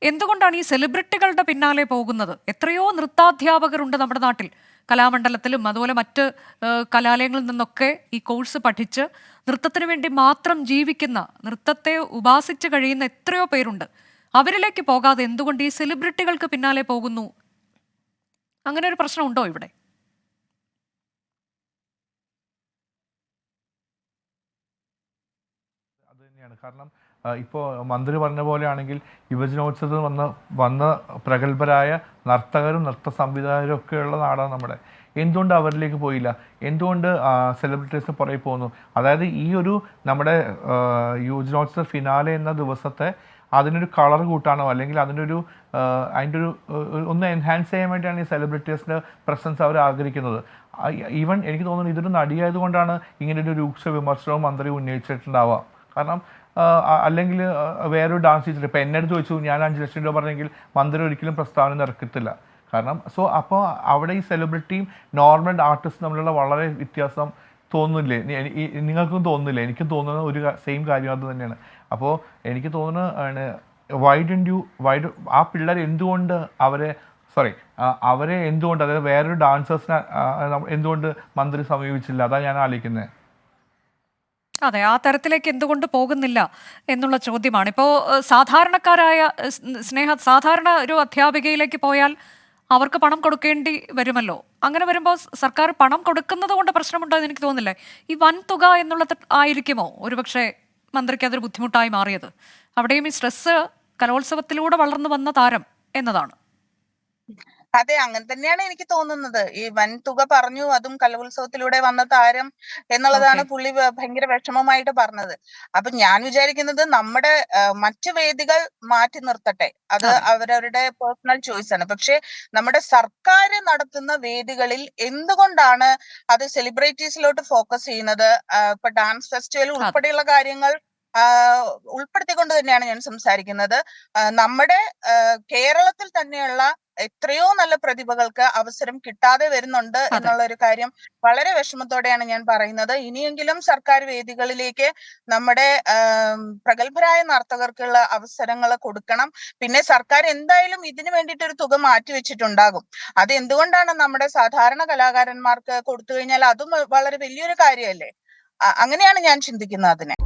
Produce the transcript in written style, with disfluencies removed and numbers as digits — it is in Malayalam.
എന്തുകൊണ്ടാണ് ഈ സെലിബ്രിറ്റികളുടെ പിന്നാലെ പോകുന്നത്? എത്രയോ നൃത്താധ്യാപകരുണ്ട് നമ്മുടെ നാട്ടിൽ, കലാമണ്ഡലത്തിലും അതുപോലെ മറ്റ് കലാലയങ്ങളിൽ നിന്നൊക്കെ ഈ കോഴ്സ് പഠിച്ച് നൃത്തത്തിന് വേണ്ടി മാത്രം ജീവിക്കുന്ന, നൃത്തത്തെ ഉപാസിച്ച് കഴിയുന്ന എത്രയോ പേരുണ്ട്. അവരിലേക്ക് പോകാതെ എന്തുകൊണ്ട് ഈ സെലിബ്രിറ്റികൾക്ക് പിന്നാലെ പോകുന്നു? അങ്ങനെ ഒരു പ്രശ്നം ഉണ്ടോ ഇവിടെ? അത് തന്നെയാണ് കാരണം. ഇപ്പോൾ മന്ത്രി പറഞ്ഞ പോലെയാണെങ്കിൽ യുവജനോത്സവത്തിൽ വന്ന പ്രഗത്ഭരായ നർത്തകരും നൃത്ത സംവിധായകരും ഒക്കെയുള്ള നാടാണ് നമ്മുടെ. എന്തുകൊണ്ട് അവരിലേക്ക് പോയില്ല? എന്തുകൊണ്ട് സെലിബ്രിറ്റീസിന് പുറകെ പോകുന്നു? അതായത് ഈ ഒരു നമ്മുടെ യുവജനോത്സവ ഫിനാലെ എന്ന ദിവസത്തെ അതിനൊരു കളർ കൂട്ടാനോ അല്ലെങ്കിൽ അതിൻ്റെ ഒരു ഒന്ന് എൻഹാൻസ് ചെയ്യാൻ വേണ്ടിയാണ് ഈ സെലിബ്രിറ്റീസിൻ്റെ പ്രസൻസ് അവർ ആഗ്രഹിക്കുന്നത്. ഈവൻ എനിക്ക് തോന്നുന്നു ഇതൊരു നടിയായതുകൊണ്ടാണ് ഇങ്ങനെ ഒരു രൂക്ഷ വിമർശനവും മന്ത്രി ഉന്നയിച്ചിട്ടുണ്ടാവുക. കാരണം അല്ലെങ്കിൽ വേറൊരു ഡാൻസ് ടീച്ചർ ഇപ്പോൾ എന്നെ അടുത്ത് ചോദിച്ചു, ഞാൻ 5 ലക്ഷം രൂപ പറഞ്ഞെങ്കിൽ മന്ത്രി ഒരിക്കലും പ്രസ്താവന ഇറക്കത്തില്ല. കാരണം അപ്പോൾ അവിടെ ഈ സെലിബ്രിറ്റിയും നോർമൽ ആർട്ടിസ്റ്റും തമ്മിലുള്ള വളരെ വ്യത്യാസം തോന്നുന്നില്ലേ? നിങ്ങൾക്കും തോന്നുന്നില്ലേ? എനിക്കും തോന്നുന്ന ഒരു സെയിം കാര്യം അത് തന്നെയാണ്. അപ്പോൾ എനിക്ക് തോന്നുന്നത് ആ പിള്ളേർ എന്തുകൊണ്ട് അവരെ എന്തുകൊണ്ട്, അതായത് വേറൊരു ഡാൻസേഴ്സിനെ എന്തുകൊണ്ട് മന്ത്രി സമീപിച്ചില്ല? അതാണ് ഞാൻ ആലോചിക്കുന്നത്. അതെ, ആ തരത്തിലേക്ക് എന്തുകൊണ്ട് പോകുന്നില്ല എന്നുള്ള ചോദ്യമാണ്. ഇപ്പോൾ സാധാരണക്കാരായ സാധാരണ ഒരു അധ്യാപികയിലേക്ക് പോയാൽ അവർക്ക് പണം കൊടുക്കേണ്ടി വരുമല്ലോ. അങ്ങനെ വരുമ്പോൾ സർക്കാർ പണം കൊടുക്കുന്നത് കൊണ്ട് പ്രശ്നമുണ്ടോ എന്ന് എനിക്ക് തോന്നുന്നില്ല. ഈ വൻ തുക എന്നുള്ളത് ആയിരിക്കുമോ ഒരുപക്ഷെ മന്ത്രിക്ക് അതൊരു ബുദ്ധിമുട്ടായി മാറിയത്? അവിടെയും ഈ സ്ട്രെസ് കലോത്സവത്തിലൂടെ വളർന്നു വന്ന താരം എന്നതാണ്. അതെ, അങ്ങനെ തന്നെയാണ് എനിക്ക് തോന്നുന്നത്. ഈ വൻ തുക പറഞ്ഞു, അതും കലോത്സവത്തിലൂടെ വന്ന താരം എന്നുള്ളതാണ് പുള്ളി ഭയങ്കര വിഷമമായിട്ട് പറഞ്ഞത്. അപ്പൊ ഞാൻ വിചാരിക്കുന്നത് നമ്മുടെ മറ്റു വേദികൾ മാറ്റി നിർത്തട്ടെ, അത് അവരവരുടെ പേഴ്സണൽ ചോയ്സ് ആണ്. പക്ഷെ നമ്മുടെ സർക്കാർ നടത്തുന്ന വേദികളിൽ എന്തുകൊണ്ടാണ് അത് സെലിബ്രിറ്റീസിലോട്ട് ഫോക്കസ് ചെയ്യുന്നത്? ഇപ്പൊ ഡാൻസ് ഫെസ്റ്റിവൽ ഉൾപ്പെടെയുള്ള കാര്യങ്ങൾ ഉൾപ്പെടുത്തിക്കൊണ്ട് തന്നെയാണ് ഞാൻ സംസാരിക്കുന്നത്. നമ്മുടെ കേരളത്തിൽ തന്നെയുള്ള എത്രയോ നല്ല പ്രതിഭകൾക്ക് അവസരം കിട്ടാതെ വരുന്നുണ്ട് എന്നുള്ള ഒരു കാര്യം വളരെ വിഷമത്തോടെയാണ് ഞാൻ പറയുന്നത്. ഇനിയെങ്കിലും സർക്കാർ വേദികളിലേക്ക് നമ്മുടെ പ്രഗത്ഭരായ നർത്തകർക്കുള്ള അവസരങ്ങൾ കൊടുക്കണം. പിന്നെ സർക്കാർ എന്തായാലും ഇതിനു വേണ്ടിയിട്ട് ഒരു തുക മാറ്റിവെച്ചിട്ടുണ്ടാകും. അത് എന്തുകൊണ്ടാണ് നമ്മുടെ സാധാരണ കലാകാരന്മാർക്ക് കൊടുത്തു കഴിഞ്ഞാൽ അതും വളരെ വലിയൊരു കാര്യമല്ലേ? അങ്ങനെയാണ് ഞാൻ ചിന്തിക്കുന്നത് അതിനെ.